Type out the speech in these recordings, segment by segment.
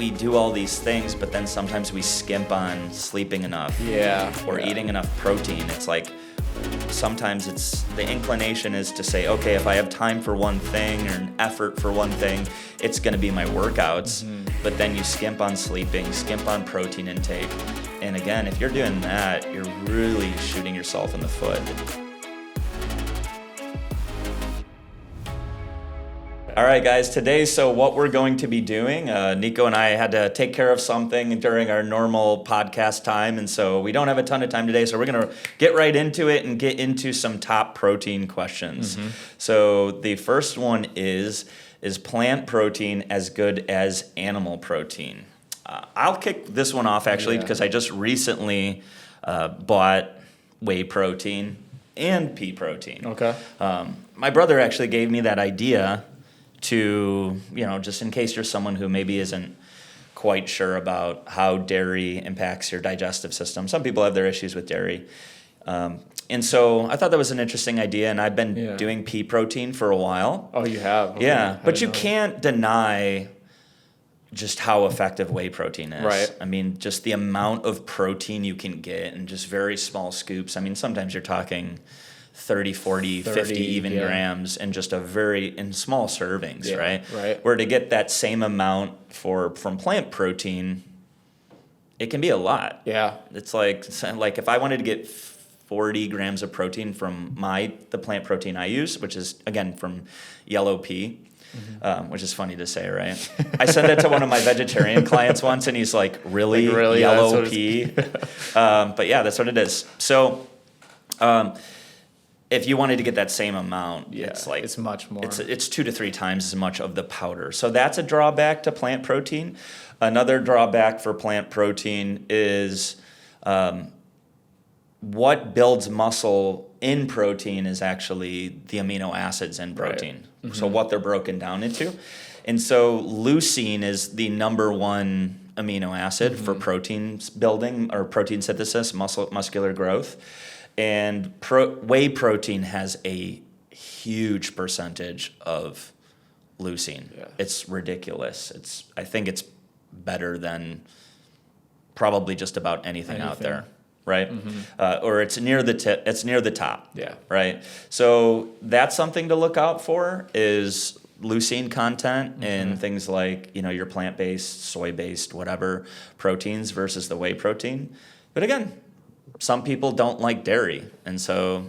we do all these things, but then sometimes we skimp on sleeping enough. Or eating enough protein. It's like sometimes it's the inclination is to say, okay, if I have time for one thing or an effort for one thing, it's going to be my workouts. But then you skimp on sleeping, skimp on protein intake. And again, if you're doing that, you're really shooting yourself in the foot. All right, guys, today, so what we're going to be doing, Nico and I had to take care of something during our normal podcast time, and so we don't have a ton of time today, so we're going to get right into it and get into some top protein questions. So the first one is plant protein as good as animal protein? I'll kick this one off, actually, because I just recently bought whey protein and pea protein. Okay. My brother actually gave me that idea to, just in case you're someone who maybe isn't quite sure about how dairy impacts your digestive system. Some people have their issues with dairy. And so I thought that was an interesting idea, and I've been doing pea protein for a while. Oh, you have? Okay. Yeah, but you can't deny just how effective whey protein is. Right. I mean, just the amount of protein you can get in just very small scoops. I mean, sometimes you're talking 30, 40, 50 even grams in just in small servings, right? Right. Where to get that same amount from plant protein, it can be a lot. Yeah. It's like if I wanted to get 40 grams of protein from the plant protein I use, which is, again, from yellow pea, which is funny to say, right? I said that to one of my vegetarian clients once, and he's like, really? Yellow pea? But yeah, that's what it is. So if you wanted to get that same amount, it's much more. It's 2 to 3 times as much of the powder. So that's a drawback to plant protein. Another drawback for plant protein is what builds muscle in protein is actually the amino acids in protein. Right. So what they're broken down into. And so leucine is the number one amino acid for protein building or protein synthesis, muscular growth. And whey protein has a huge percentage of leucine. Yeah. It's ridiculous. I think it's better than probably just about anything out there, right? Or it's near the tip. It's near the top. Yeah. Right. So that's something to look out for is leucine content in things like your plant-based, soy-based, whatever proteins versus the whey protein. But again, some people don't like dairy, and so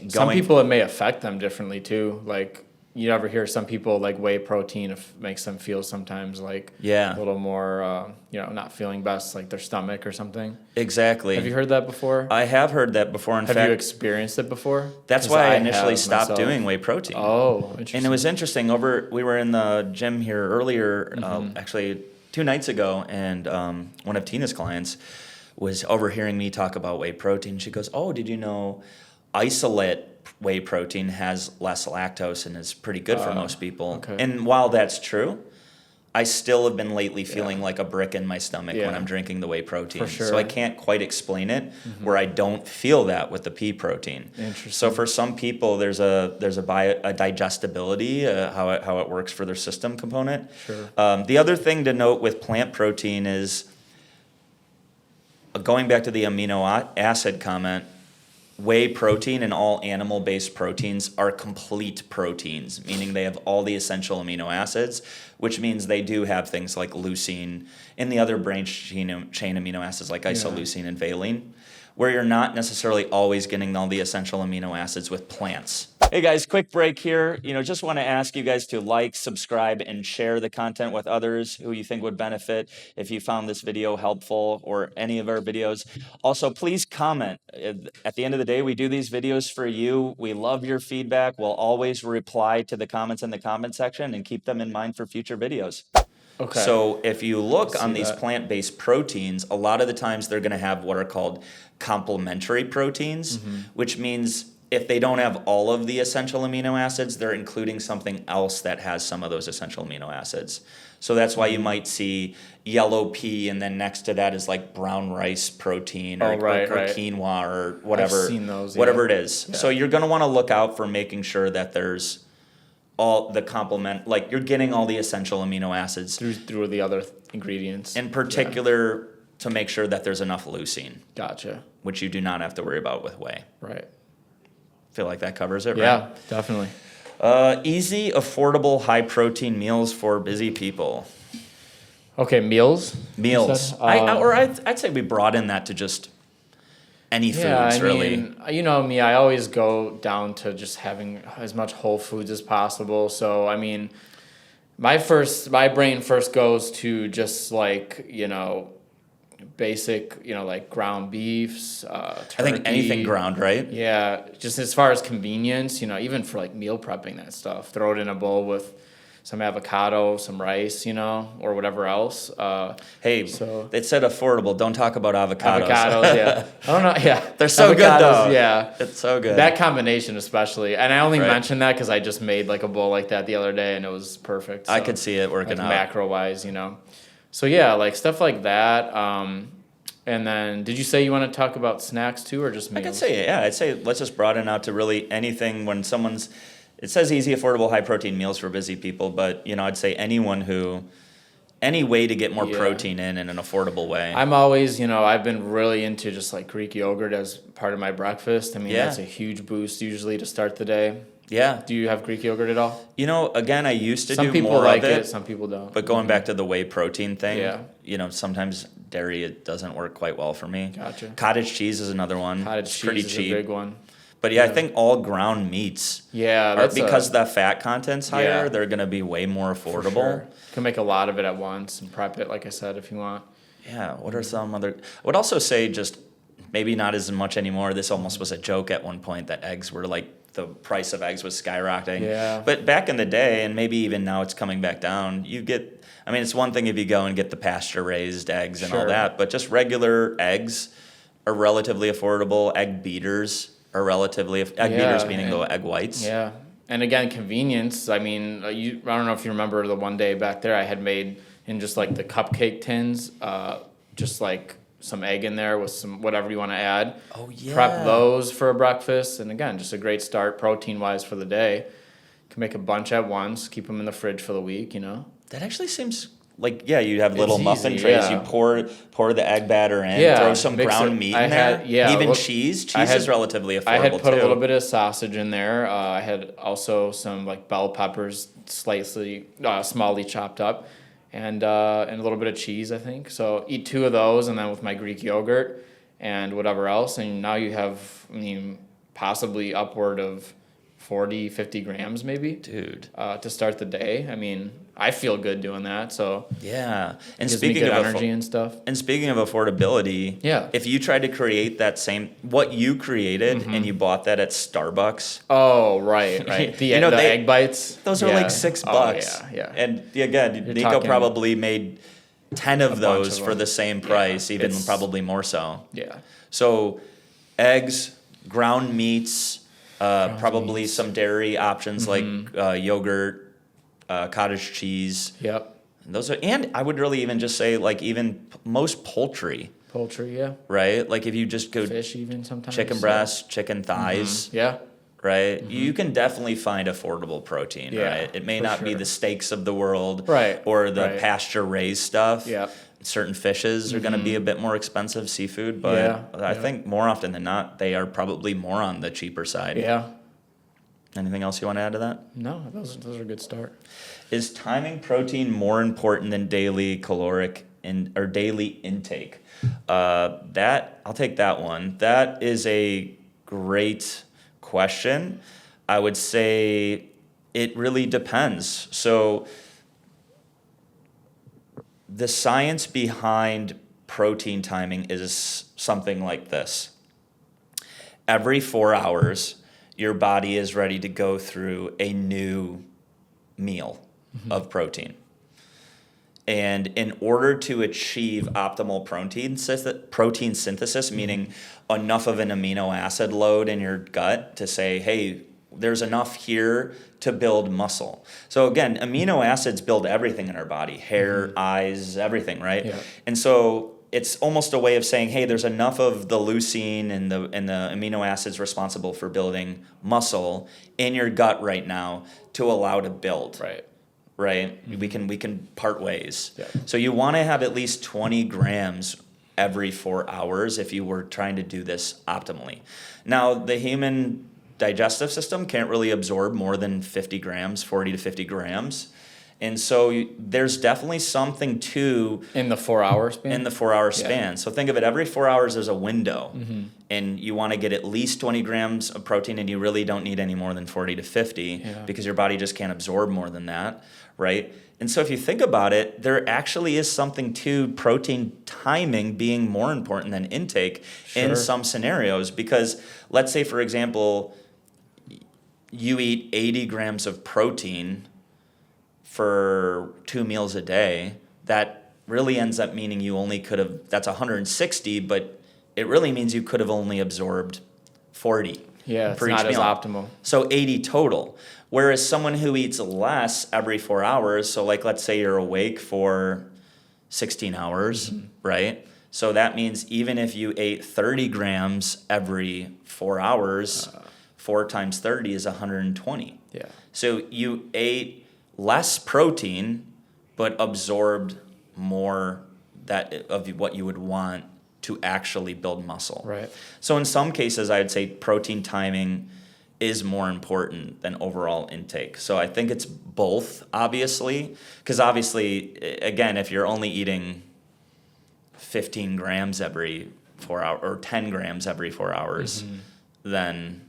some people, it may affect them differently too. Like you ever hear some people like whey protein makes them feel sometimes like a little more, not feeling best, like their stomach or something. Exactly. Have you heard that before? I have heard that before. In fact, have you experienced it before? That's why I initially stopped doing whey protein. Oh, interesting. And it was interesting. We were in the gym here earlier, actually 2 nights ago, and one of Tina's clients was overhearing me talk about whey protein. She goes, "Oh, did you know isolate whey protein has less lactose and is pretty good for most people?" Okay. And while that's true, I still have been lately feeling like a brick in my stomach when I'm drinking the whey protein. For sure. So I can't quite explain it where I don't feel that with the pea protein. Interesting. So for some people, there's a digestibility, how it works for their system component. Sure. The other thing to note with plant protein is, going back to the amino acid comment, whey protein and all animal-based proteins are complete proteins, meaning they have all the essential amino acids, which means they do have things like leucine and the other branched chain amino acids like isoleucine and valine, where you're not necessarily always getting all the essential amino acids with plants. Hey guys, quick break here. Just want to ask you guys to like, subscribe, and share the content with others who you think would benefit if you found this video helpful or any of our videos. Also, please comment. At the end of the day, we do these videos for you. We love your feedback. We'll always reply to the comments in the comment section and keep them in mind for future videos. Okay. So if you look on these plant-based proteins, a lot of the times they're going to have what are called complementary proteins, which means if they don't have all of the essential amino acids, they're including something else that has some of those essential amino acids. So that's why you might see yellow pea, and then next to that is like brown rice protein or quinoa or whatever. I've seen those, whatever it is. Yeah. So you're going to want to look out for making sure that there's all the complement, like you're getting all the essential amino acids through the other ingredients. In particular, to make sure that there's enough leucine. Gotcha. Which you do not have to worry about with whey. Right. Feel like that covers it, right? Yeah, definitely. Easy, affordable, high-protein meals for busy people. Okay, meals? Meals. I'd say we broaden that to just any foods, really. Mean, you know me, I always go down to just having as much whole foods as possible. So, I mean, my brain first goes to just like, basic, like ground beefs, turkey. I think anything ground, right? Yeah, just as far as convenience, even for like meal prepping that stuff, throw it in a bowl with some avocado, some rice, or whatever else. Hey, it said affordable. Don't talk about avocados. Avocados, yeah. I don't know, yeah. They're so good, though. Yeah. It's so good. That combination especially. And I only mentioned that because I just made like a bowl like that the other day, and it was perfect. So, I could see it working like out. Macro-wise, So, yeah, like stuff like that. And then, did you say you want to talk about snacks too, or just meals? I could say, yeah. I'd say let's just broaden out to really anything when someone's... It says easy, affordable, high-protein meals for busy people, but, I'd say any way to get more protein in an affordable way. I'm always, I've been really into just like Greek yogurt as part of my breakfast. I mean, that's a huge boost usually to start the day. Yeah. Do you have Greek yogurt at all? Again, I used to do more of it. Some people like it, some people don't. But going back to the whey protein thing, sometimes dairy, it doesn't work quite well for me. Gotcha. Cottage cheese is another one. Cottage cheese pretty is cheap. a big one. But I think all ground meats, because the fat content's higher, they're going to be way more affordable. Sure. You can make a lot of it at once and prep it, like I said, if you want. Yeah. What are some other... I would also say just maybe not as much anymore. This almost was a joke at one point that eggs were like... the price of eggs was skyrocketing. Yeah. But back in the day, and maybe even now it's coming back down, it's one thing if you go and get the pasture-raised eggs and all that, but just regular eggs are relatively affordable. Egg beaters are relatively... Egg beaters meaning the egg whites. Yeah. And again, convenience. I mean, I don't know if you remember the one day back there I had made in just like the cupcake tins, just like some egg in there with some whatever you want to add. Oh, yeah. Prep those for a breakfast. And again, just a great start protein-wise for the day. You can make a bunch at once, keep them in the fridge for the week, That actually seems like, you have little It's muffin easy, trays. yeah. You pour the egg batter in, throw some ground meat in there. Even cheese. Cheese is relatively affordable, I had put too. a little bit of sausage in there. I had also some like bell peppers slightly, smallly chopped up. And a little bit of cheese, I think. So eat 2 of those, and then with my Greek yogurt and whatever else, and now you have, possibly upward of 40, 50 grams maybe. Dude. To start the day. I feel good doing that, so... Yeah. And gives me good energy and stuff. And speaking of affordability, if you tried to create that same... What you created, and you bought that at Starbucks... Oh, right. The egg bites. Those are like $6. Oh, yeah. And again, Nico probably made 10 of those for the same price, even probably more so. Yeah. So, eggs, ground meats, probably some dairy options like yogurt, cottage cheese. Yep. And I would really even just say like even most poultry. Poultry, yeah. Right? Like if you just go... Fish even sometimes. Chicken breasts, chicken thighs. Yeah. Right? You can definitely find affordable protein, right? It may not be the steaks of the world. Right. Or the pasture-raised stuff. Yeah. Certain fishes are going to be a bit more expensive, seafood, but I think more often than not, they are probably more on the cheaper side. Yeah. Anything else you want to add to that? No, those are a good start. Is timing protein more important than daily caloric or daily intake? I'll take that one. That is a great question. I would say it really depends. So the science behind protein timing is something like this. Every 4 hours, your body is ready to go through a new meal of protein. And in order to achieve optimal protein synthesis, meaning enough of an amino acid load in your gut to say, hey, there's enough here to build muscle. So again, amino acids build everything in our body, hair, eyes, everything, right? Yeah. And so it's almost a way of saying, hey, there's enough of the leucine and the amino acids responsible for building muscle in your gut right now to allow to build. Right? Mm-hmm. We can part ways. Yeah. So you want to have at least 20 grams every 4 hours if you were trying to do this optimally. Now, the human digestive system can't really absorb more than 50 grams, 40 to 50 grams. And so there's definitely something to... In the 4 hour span? In the 4 hour span. So think of it, every 4 hours there's a window. Mm-hmm. And you want to get at least 20 grams of protein, and you really don't need any more than 40 to 50 because your body just can't absorb more than that, right? And so if you think about it, there actually is something to protein timing being more important than intake in some scenarios. Because let's say, for example, you eat 80 grams of protein for 2 meals a day, that really ends up meaning you only could have, that's 160, but it really means you could have only absorbed 40 Yeah, per it's each not meal. as optimal. So 80 total. Whereas someone who eats less every 4 hours, so like let's say you're awake for 16 hours, right? So that means even if you ate 30 grams every 4 hours, 4 times 30 is 120. Yeah. So you ate less protein, but absorbed more of what you would want to actually build muscle. Right. So in some cases, I would say protein timing is more important than overall intake. So I think it's both, obviously, because obviously, again, if you're only eating 15 grams every 4 hours or 10 grams every 4 hours, then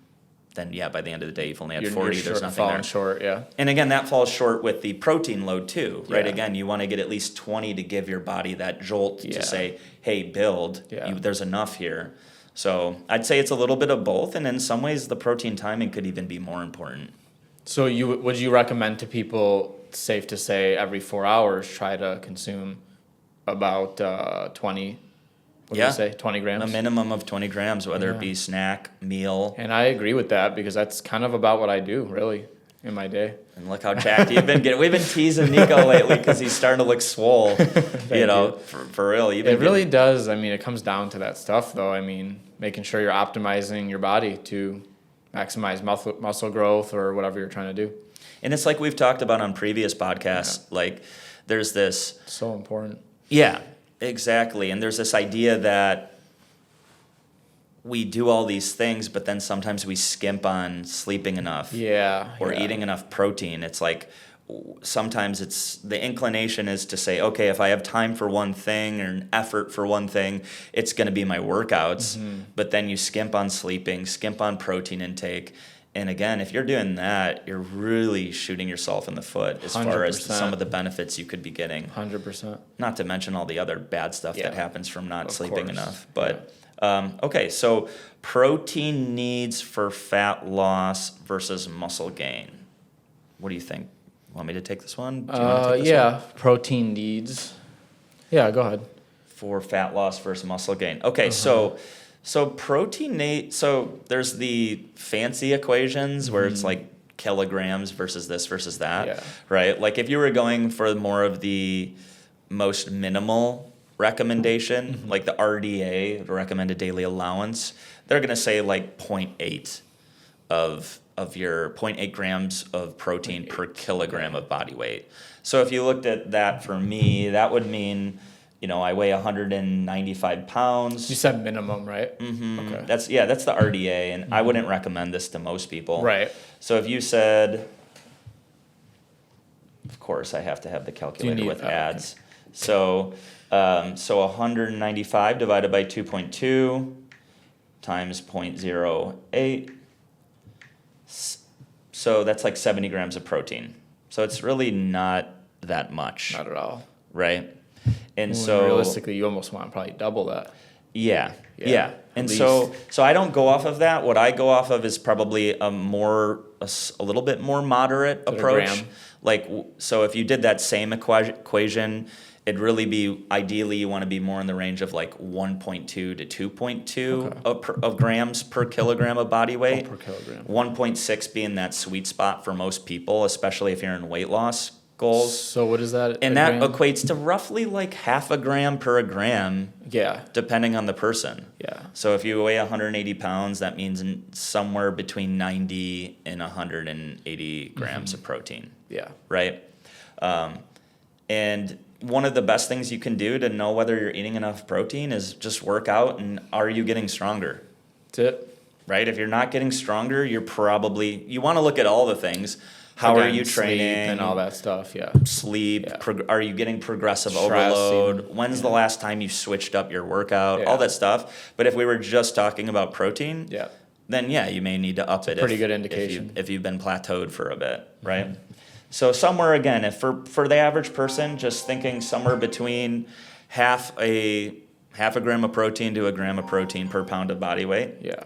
yeah, by the end of the day, you've only had 40. There's nothing there. Short, yeah. And again, that falls short with the protein load too, right? Yeah. Again, you want to get at least 20 to give your body that jolt to say, hey, build. Yeah. There's enough here. So I'd say it's a little bit of both, and in some ways, the protein timing could even be more important. So would you recommend to people, safe to say, every 4 hours, try to consume about 20? What do you say? 20 grams? A minimum of 20 grams, whether it be snack, meal. And I agree with that because that's kind of about what I do, really, in my day. And look how jacked you've been getting. We've been teasing Nico lately because he's starting to look swole. For real. It really does. I mean, it comes down to that stuff, though. I mean, making sure you're optimizing your body to maximize muscle growth or whatever you're trying to do. And it's like we've talked about on previous podcasts. Like, there's this... So important. Yeah. Exactly. And there's this idea that we do all these things, but then sometimes we skimp on sleeping enough. Or eating enough protein. It's like sometimes it's the inclination is to say, okay, if I have time for one thing or an effort for one thing, it's going to be my workouts. But then you skimp on sleeping, skimp on protein intake. And again, if you're doing that, you're really shooting yourself in the foot as 100%. Far as some of the benefits you could be getting. 100%. Not to mention all the other bad stuff that happens from not sleeping enough. But okay, so protein needs for fat loss versus muscle gain. What do you think? Want me to take this one? Do you want to take this one? Protein needs. Yeah, go ahead. For fat loss versus muscle gain. Okay, So protein, so there's the fancy equations where it's like kilograms versus this versus that, right? Like if you were going for more of the most minimal recommendation, like the RDA, the recommended daily allowance, they're going to say like 0.8 of your 0.8 grams of protein per kilogram of body weight. So if you looked at that for me, that would mean... I weigh 195 pounds. You said minimum, right? Okay. That's the RDA, and I wouldn't recommend this to most people. Right. So if you said, of course, I have to have the calculator with ads. Okay. So 195 divided by 2.2 times 0.08. So that's like 70 grams of protein. So it's really not that much. Not at all. Right? And so realistically, you almost want to probably double that. Yeah. And so I don't go off of that. What I go off of is probably a little bit more moderate approach. Like, so if you did that same equation, it'd really be, ideally you want to be more in the range of like 1.2 to 2.2 of grams per kilogram of body weight. Per kilogram. 1.6 being that sweet spot for most people, especially if you're in weight loss goals. So what is that? And that equates to roughly like half a gram per a gram. Yeah. Depending on the person. Yeah. So if you weigh 180 pounds, that means somewhere between 90 and 180 grams of protein. Yeah. Right? And one of the best things you can do to know whether you're eating enough protein is just work out and are you getting stronger? That's it. Right? If you're not getting stronger, you want to look at all the things. How are you training? Sleep and all that stuff, yeah. Sleep. Yeah. Are you getting progressive Stress overload? When's the last time you switched up your workout? Yeah. All that stuff. But if we were just talking about protein, then you may need to up it. Pretty good indication. If you've been plateaued for a bit, right? Mm-hmm. So somewhere, again, if for the average person, just thinking somewhere between half a gram of protein to a gram of protein per pound of body weight. Yeah.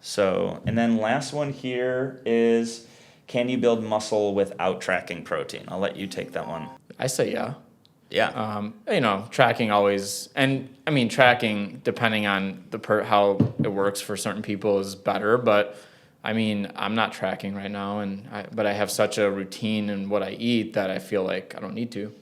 So, and then last one here is, can you build muscle without tracking protein? I'll let you take that one. I say yeah. Yeah. Tracking always, and I mean, tracking, depending on how it works for certain people is better, but I mean, I'm not tracking right now, but I have such a routine in what I eat that I feel like I don't need to.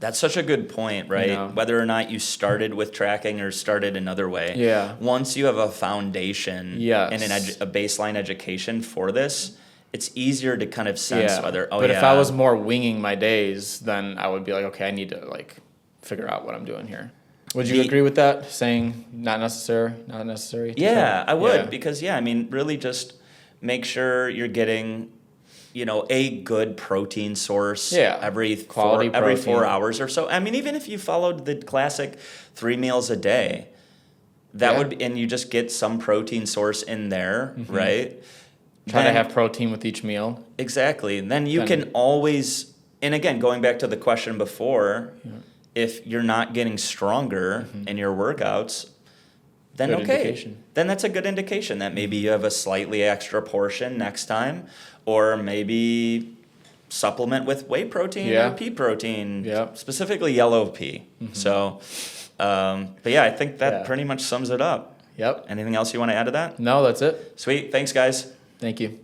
That's such a good point, right? Whether or not you started with tracking or started another way. Yeah. Once you have a foundation and a baseline education for this, it's easier to kind of sense whether, if I was more winging my days, then I would be like, okay, I need to like figure out what I'm doing here. Would you agree with that? Saying not necessary? Yeah, I would, because I mean, really just make sure you're getting, a good protein source every 4 hours or so. I mean, even if you followed the classic 3 meals a day, that would be, and you just get some protein source in there, right? Try to have protein with each meal. Exactly. And then you can always, and again, going back to the question before, if you're not getting stronger in your workouts, then then that's a good indication that maybe you have a slightly extra portion next time, or maybe supplement with whey protein or pea protein, specifically yellow pea. So, but I think that pretty much sums it up. Yep. Anything else you want to add to that? No, that's it. Sweet. Thanks, guys. Thank you.